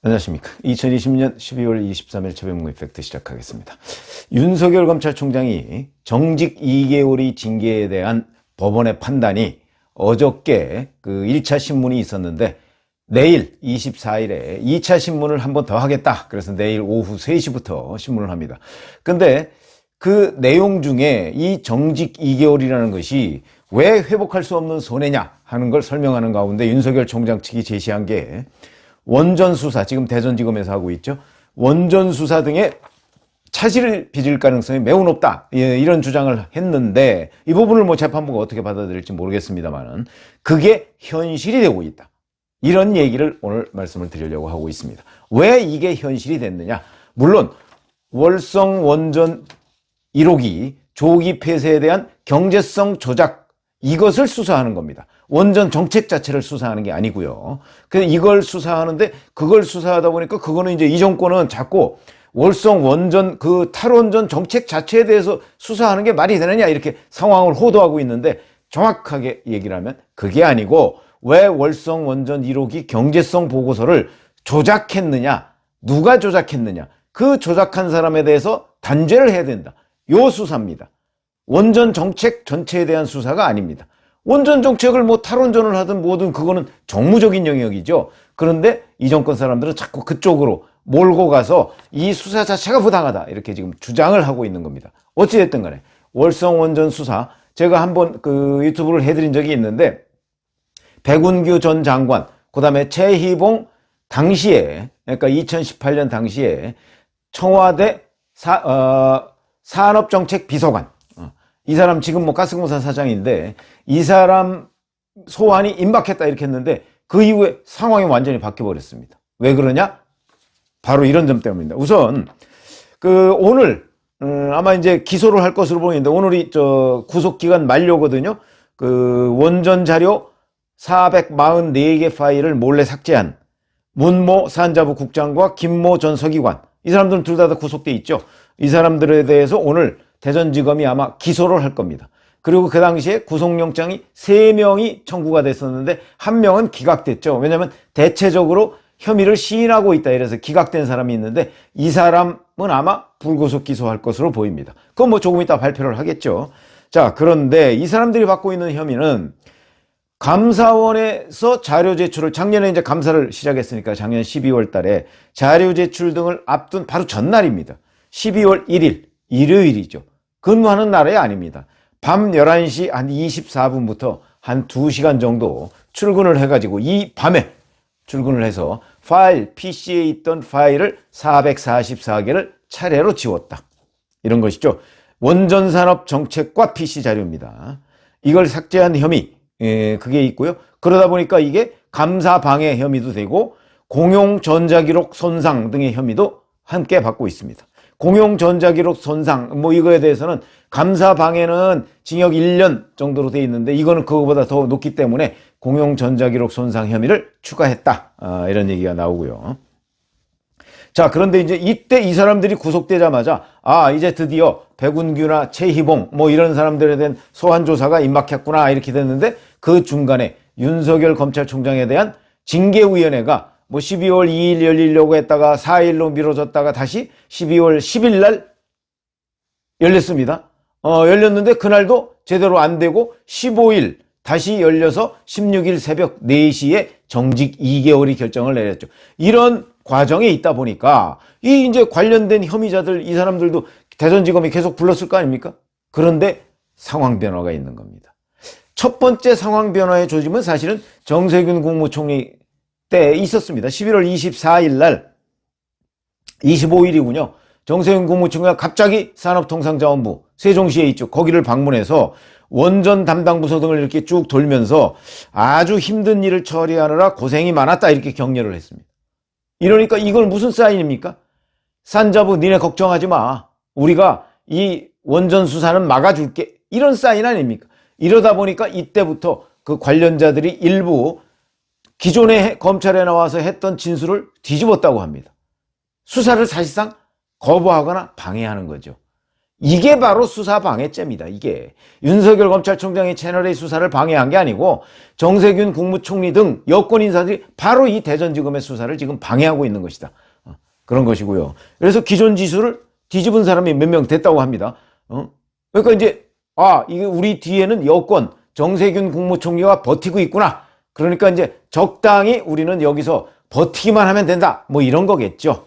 안녕하십니까. 2020년 12월 23일 최병무 이펙트 시작하겠습니다. 윤석열 검찰총장이 정직 2개월의 징계에 대한 법원의 판단이 어저께 그 1차 신문이 있었는데 내일 24일에 2차 신문을 한 번 더 하겠다. 그래서 내일 오후 3시부터 신문을 합니다. 근데 그 내용 중에 이 정직 2개월이라는 것이 왜 회복할 수 없는 손해냐 하는 걸 설명하는 가운데 윤석열 총장 측이 제시한 게 원전 수사, 지금 대전지검에서 하고 있죠. 원전 수사 등의 차질을 빚을 가능성이 매우 높다. 이런 주장을 했는데 이 부분을 뭐 재판부가 어떻게 받아들일지 모르겠습니다만은 그게 현실이 되고 있다. 이런 얘기를 오늘 말씀을 드리려고 하고 있습니다. 왜 이게 현실이 됐느냐? 물론 월성 원전 1호기 조기 폐쇄에 대한 경제성 조작, 이것을 수사하는 겁니다. 원전 정책 자체를 수사하는 게 아니고요. 그래서 이걸 수사하는데 그걸 수사하다 보니까 그거는 이제 이 정권은 자꾸 월성 원전 그 탈원전 정책 자체에 대해서 수사하는 게 말이 되느냐 이렇게 상황을 호도하고 있는데 정확하게 얘기를 하면 그게 아니고 왜 월성 원전 1호기 경제성 보고서를 조작했느냐, 누가 조작했느냐, 그 조작한 사람에 대해서 단죄를 해야 된다. 요 수사입니다. 원전 정책 전체에 대한 수사가 아닙니다. 원전 정책을 뭐 탈원전을 하든 뭐든 그거는 정무적인 영역이죠. 그런데 이 정권 사람들은 자꾸 그쪽으로 몰고 가서 이 수사 자체가 부당하다 이렇게 지금 주장을 하고 있는 겁니다. 어찌됐든 간에 월성 원전 수사 제가 한번 그 유튜브를 해드린 적이 있는데 백운규 전 장관 그다음에 최희봉 당시에 그러니까 2018년 당시에 청와대 산업정책비서관, 이 사람 지금 뭐 가스공사 사장인데 이 사람 소환이 임박했다 이렇게 했는데 그 이후에 상황이 완전히 바뀌어 버렸습니다. 왜 그러냐? 바로 이런 점 때문입니다. 우선 그 오늘 아마 이제 기소를 할 것으로 보이는데 오늘이 저 구속 기간 만료거든요. 그 원전 자료 444개 파일을 몰래 삭제한 문모 산자부 국장과 김모 전 서기관, 이 사람들은 둘 다 구속돼 있죠. 이 사람들에 대해서 오늘 대전지검이 아마 기소를 할 겁니다. 그리고 그 당시에 구속영장이 3명이 청구가 됐었는데 1명은 기각됐죠. 왜냐하면 대체적으로 혐의를 시인하고 있다 이래서 기각된 사람이 있는데 이 사람은 아마 불구속 기소할 것으로 보입니다. 그건 뭐 조금 이따 발표를 하겠죠. 자, 그런데 이 사람들이 받고 있는 혐의는 감사원에서 자료 제출을, 작년에 이제 감사를 시작했으니까 작년 12월 달에 자료 제출 등을 앞둔 바로 전날입니다. 12월 1일 일요일이죠. 근무하는 날이 아닙니다. 밤 11시 한 24분부터 한 2시간 정도 출근을 해가지고 이 밤에 출근을 해서 파일, PC에 있던 파일을 444개를 차례로 지웠다. 이런 것이죠. 원전산업 정책과 PC 자료입니다. 이걸 삭제한 혐의, 그게 있고요. 그러다 보니까 이게 감사 방해 혐의도 되고 공용 전자기록 손상 등의 혐의도 함께 받고 있습니다. 공용 전자기록 손상 뭐 이거에 대해서는 감사 방해는 징역 1년 정도로 돼 있는데 이거는 그거보다 더 높기 때문에 공용 전자기록 손상 혐의를 추가했다. 이런 얘기가 나오고요. 자, 그런데 이제 이때 이 사람들이 구속되자마자 이제 드디어 백운규나 최희봉 뭐 이런 사람들에 대한 소환 조사가 임박했구나 이렇게 됐는데 그 중간에 윤석열 검찰총장에 대한 징계위원회가 뭐 12월 2일 열리려고 했다가 4일로 미뤄졌다가 다시 12월 10일 날 열렸습니다. 열렸는데 그날도 제대로 안 되고 15일 다시 열려서 16일 새벽 4시에 정직 2개월이 결정을 내렸죠. 이런 과정에 있다 보니까 이 이제 관련된 혐의자들 이 사람들도 대전지검이 계속 불렀을 거 아닙니까? 그런데 상황 변화가 있는 겁니다. 첫 번째 상황 변화의 조짐은 사실은 정세균 국무총리 때 있었습니다. 11월 24일 날 25일이군요. 정세균 국무총리가 갑자기 산업통상자원부 세종시에 있죠. 거기를 방문해서 원전 담당 부서 등을 이렇게 쭉 돌면서 아주 힘든 일을 처리하느라 고생이 많았다 이렇게 격려를 했습니다. 이러니까 이건 무슨 사인입니까? 산자부 니네 걱정하지 마. 우리가 이 원전 수사는 막아줄게. 이런 사인 아닙니까? 이러다 보니까 이때부터 그 관련자들이 일부 기존에 검찰에 나와서 했던 진술을 뒤집었다고 합니다. 수사를 사실상 거부하거나 방해하는 거죠. 이게 바로 수사 방해죄입니다. 이게 윤석열 검찰총장이 채널A 수사를 방해한 게 아니고 정세균 국무총리 등 여권 인사들이 바로 이 대전지검의 수사를 지금 방해하고 있는 것이다. 그런 것이고요. 그래서 기존 지수를 뒤집은 사람이 몇 명 됐다고 합니다. 그러니까 이제 이게 우리 뒤에는 여권 정세균 국무총리가 버티고 있구나. 그러니까 이제 적당히 우리는 여기서 버티기만 하면 된다. 뭐 이런 거겠죠.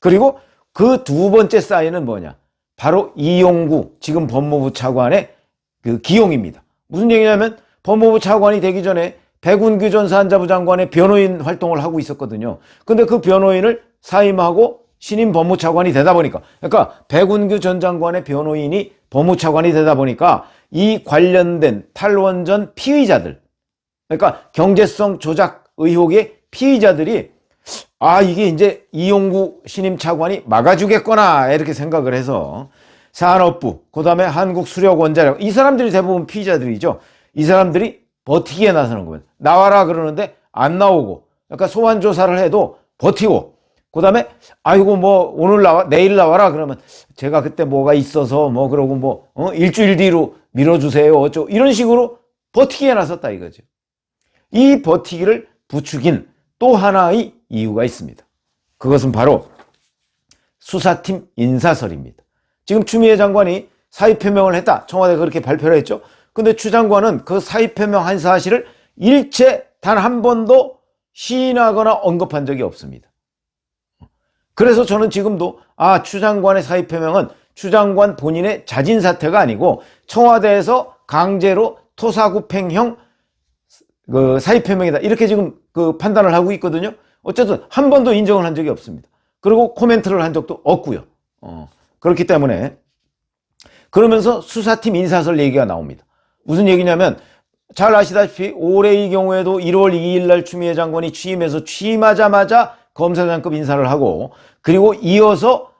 그리고 그 두 번째 사인은 뭐냐? 바로 이용구 지금 법무부 차관의 그 기용입니다. 무슨 얘기냐면 법무부 차관이 되기 전에 백운규 전 사안자부 장관의 변호인 활동을 하고 있었거든요. 근데 그 변호인을 사임하고 신임 법무차관이 되다 보니까, 그러니까 백운규 전 장관의 변호인이 법무차관이 되다 보니까 이 관련된 탈원전 피의자들, 그러니까 경제성 조작 의혹의 피의자들이 이게 이제 이용구 신임 차관이 막아주겠구나 이렇게 생각을 해서 산업부, 그 다음에 한국수력원자력, 이 사람들이 대부분 피의자들이죠. 이 사람들이 버티기에 나서는 거예요. 나와라 그러는데 안 나오고, 그러니까 소환 조사를 해도 버티고, 그 다음에 아이고 뭐 오늘 내일 나와라 그러면 제가 그때 뭐가 있어서 뭐 그러고 일주일 뒤로 밀어주세요 어쩌고 이런 식으로 버티기에 나섰다 이거죠. 이 버티기를 부추긴 또 하나의 이유가 있습니다. 그것은 바로 수사팀 인사설입니다. 지금 추미애 장관이 사의 표명을 했다. 청와대가 그렇게 발표를 했죠. 근데 추 장관은 그 사의 표명한 사실을 일체 단 한 번도 시인하거나 언급한 적이 없습니다. 그래서 저는 지금도 추 장관의 사의 표명은 추 장관 본인의 자진 사퇴가 아니고 청와대에서 강제로 토사구팽형 그 사의 표명이다 이렇게 지금 그 판단을 하고 있거든요. 어쨌든 한 번도 인정을 한 적이 없습니다. 그리고 코멘트를 한 적도 없고요. 그렇기 때문에 그러면서 수사팀 인사설 얘기가 나옵니다. 무슨 얘기냐면 잘 아시다시피 올해의 경우에도 1월 2일 날 추미애 장관이 취임해서 취임하자마자 검사장급 인사를 하고 그리고 이어서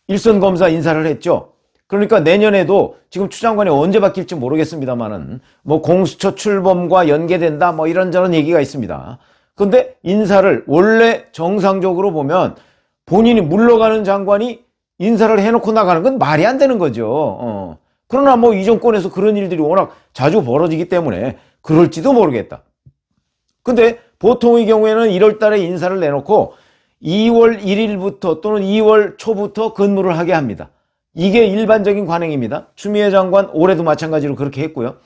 일선 검사 인사를 했죠. 그러니까 내년에도 지금 추 장관이 언제 바뀔지 모르겠습니다만은 뭐 공수처 출범과 연계된다 뭐 이런저런 얘기가 있습니다. 근데 인사를 원래 정상적으로 보면 본인이 물러가는 장관이 인사를 해놓고 나가는 건 말이 안 되는 거죠. 그러나 뭐 이 정권에서 그런 일들이 워낙 자주 벌어지기 때문에 그럴지도 모르겠다. 근데 보통의 경우에는 1월 달에 인사를 내놓고 2월 1일부터 또는 2월 초부터 근무를 하게 합니다. 이게 일반적인 관행입니다. 추미애 장관 올해도 마찬가지로 그렇게 했고요.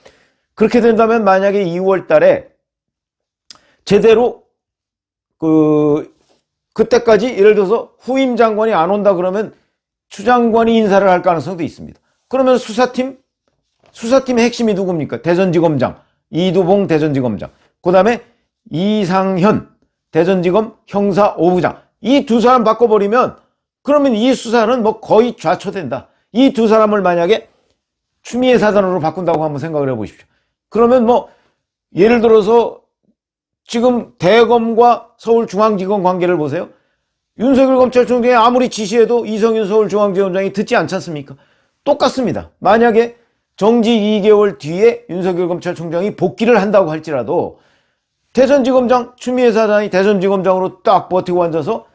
그렇게 된다면 만약에 2월 달에 제대로 그때까지 예를 들어서 후임 장관이 안 온다 그러면 추 장관이 인사를 할 가능성도 있습니다. 그러면 수사팀의 핵심이 누굽니까? 대전지검장, 이두봉 대전지검장, 그 다음에 이상현 대전지검 형사 5부장. 이 두 사람 바꿔버리면 그러면 이 수사는 뭐 거의 좌초된다. 이 두 사람을 만약에 추미애 사단으로 바꾼다고 한번 생각을 해보십시오. 그러면 뭐 예를 들어서 지금 대검과 서울중앙지검 관계를 보세요. 윤석열 검찰총장이 아무리 지시해도 이성윤 서울중앙지검장이 듣지 않지 않습니까? 똑같습니다. 만약에 정지 2개월 뒤에 윤석열 검찰총장이 복귀를 한다고 할지라도 대전지검장 추미애 사단이 대전지검장으로 딱 버티고 앉아서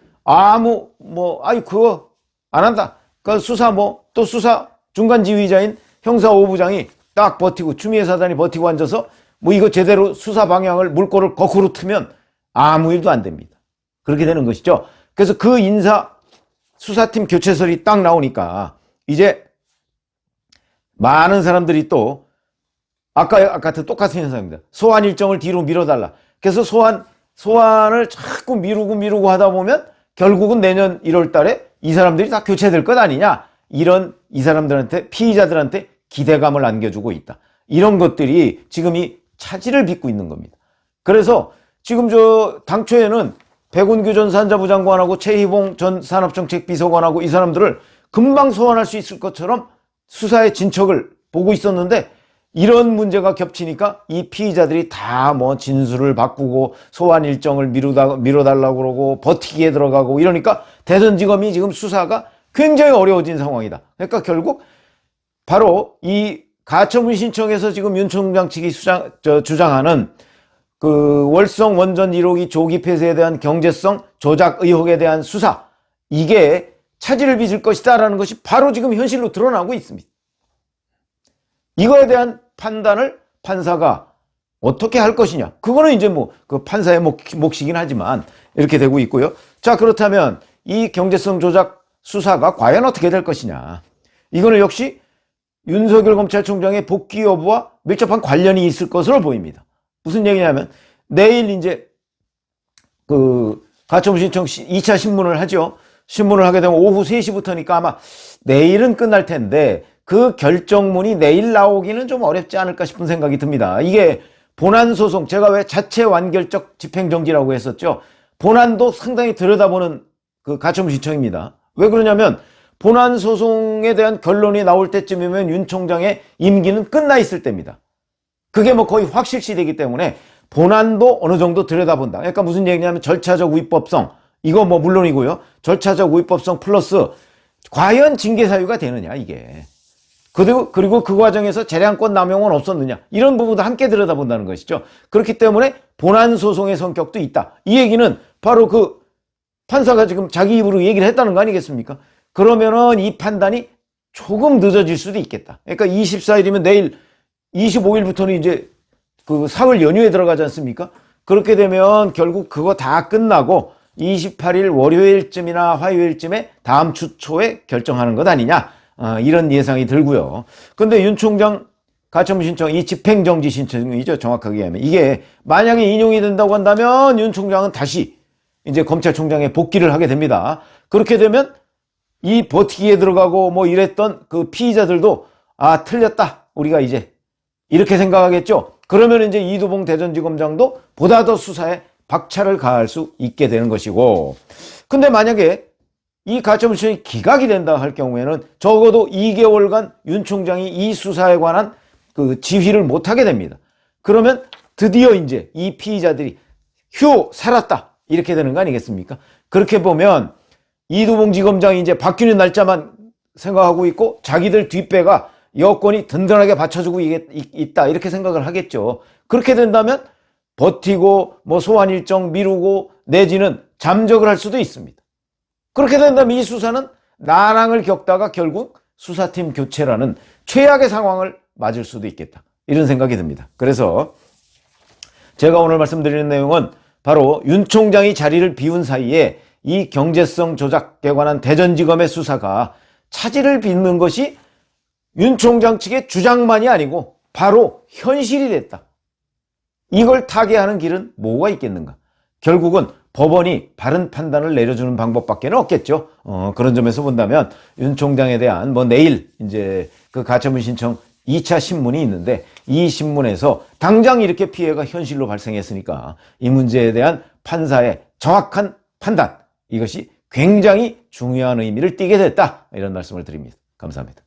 그거 안 한다. 그 수사 또 수사 중간 지휘자인 형사 5부장이 딱 버티고 추미애 사단이 버티고 앉아서 이거 제대로 수사 방향을 물꼬를 거꾸로 트면 아무 일도 안 됩니다. 그렇게 되는 것이죠. 그래서 그 수사팀 교체설이 딱 나오니까 이제 많은 사람들이 또 아까 똑같은 현상입니다. 소환 일정을 뒤로 미뤄달라. 그래서 소환을 자꾸 미루고 하다 보면 결국은 내년 1월 달에 이 사람들이 다 교체될 것 아니냐. 이 사람들한테, 피의자들한테 기대감을 안겨주고 있다. 이런 것들이 지금 이 차질을 빚고 있는 겁니다. 그래서 지금 당초에는 백운규 전 산자부 장관하고 최희봉 전 산업정책비서관하고 이 사람들을 금방 소환할 수 있을 것처럼 수사의 진척을 보고 있었는데 이런 문제가 겹치니까 이 피의자들이 다 진술을 바꾸고 소환 일정을 미뤄달라고 그러고 버티기에 들어가고 이러니까 대전지검이 지금 수사가 굉장히 어려워진 상황이다. 그러니까 결국 바로 이 가처분 신청에서 지금 윤 총장 측이 주장하는 그 월성 원전 1호기 조기 폐쇄에 대한 경제성 조작 의혹에 대한 수사, 이게 차질을 빚을 것이다라는 것이 바로 지금 현실로 드러나고 있습니다. 이거에 대한 판단을 판사가 어떻게 할 것이냐. 그거는 이제 뭐 그 판사의 몫이긴 하지만 이렇게 되고 있고요. 자, 그렇다면 이 경제성 조작 수사가 과연 어떻게 될 것이냐. 이거는 역시 윤석열 검찰총장의 복귀 여부와 밀접한 관련이 있을 것으로 보입니다. 무슨 얘기냐면 내일 이제 그 가처분 신청 2차 신문을 하죠. 신문을 하게 되면 오후 3시부터니까 아마 내일은 끝날 텐데 그 결정문이 내일 나오기는 좀 어렵지 않을까 싶은 생각이 듭니다. 이게 본안소송, 제가 왜 자체 완결적 집행정지라고 했었죠. 본안도 상당히 들여다보는 그 가처분 신청입니다. 왜 그러냐면 본안소송에 대한 결론이 나올 때쯤이면 윤 총장의 임기는 끝나 있을 때입니다. 그게 뭐 거의 확실시 되기 때문에 본안도 어느 정도 들여다본다. 그러니까 무슨 얘기냐면 절차적 위법성, 이거 뭐 물론이고요. 절차적 위법성 플러스 과연 징계 사유가 되느냐, 이게. 그리고 그 과정에서 재량권 남용은 없었느냐, 이런 부분도 함께 들여다본다는 것이죠. 그렇기 때문에 본안 소송의 성격도 있다. 이 얘기는 바로 그 판사가 지금 자기 입으로 얘기를 했다는 거 아니겠습니까? 그러면은 이 판단이 조금 늦어질 수도 있겠다. 그러니까 24일이면 내일 25일부터는 이제 그 사흘 연휴에 들어가지 않습니까? 그렇게 되면 결국 그거 다 끝나고 28일 월요일쯤이나 화요일쯤에 다음 주 초에 결정하는 것 아니냐, 이런 예상이 들고요. 근데 윤 총장 가처분 신청, 이 집행정지 신청이죠, 정확하게 하면. 이게 만약에 인용이 된다고 한다면 윤 총장은 다시 이제 검찰총장에 복귀를 하게 됩니다. 그렇게 되면 이 버티기에 들어가고 뭐 이랬던 그 피의자들도 틀렸다, 우리가 이제 이렇게 생각하겠죠. 그러면 이제 이두봉 대전지검장도 보다 더 수사에 박차를 가할 수 있게 되는 것이고, 근데 만약에 이 가처분 신청이 기각이 된다 할 경우에는 적어도 2개월간 윤 총장이 이 수사에 관한 그 지휘를 못하게 됩니다. 그러면 드디어 이제 이 피의자들이 휴, 살았다, 이렇게 되는 거 아니겠습니까? 그렇게 보면 이두봉 지검장이 이제 바뀌는 날짜만 생각하고 있고 자기들 뒷배가 여권이 든든하게 받쳐주고 있다, 이렇게 생각을 하겠죠. 그렇게 된다면 버티고 뭐 소환 일정 미루고 내지는 잠적을 할 수도 있습니다. 그렇게 된다면 이 수사는 난항을 겪다가 결국 수사팀 교체라는 최악의 상황을 맞을 수도 있겠다, 이런 생각이 듭니다. 그래서 제가 오늘 말씀드리는 내용은 바로 윤 총장이 자리를 비운 사이에 이 경제성 조작에 관한 대전지검의 수사가 차질을 빚는 것이 윤 총장 측의 주장만이 아니고 바로 현실이 됐다. 이걸 타개하는 길은 뭐가 있겠는가? 결국은 법원이 바른 판단을 내려주는 방법밖에 없겠죠. 그런 점에서 본다면 윤 총장에 대한 뭐 내일 이제 그 가처분 신청 2차 신문이 있는데 이 신문에서 당장 이렇게 피해가 현실로 발생했으니까 이 문제에 대한 판사의 정확한 판단, 이것이 굉장히 중요한 의미를 띠게 됐다, 이런 말씀을 드립니다. 감사합니다.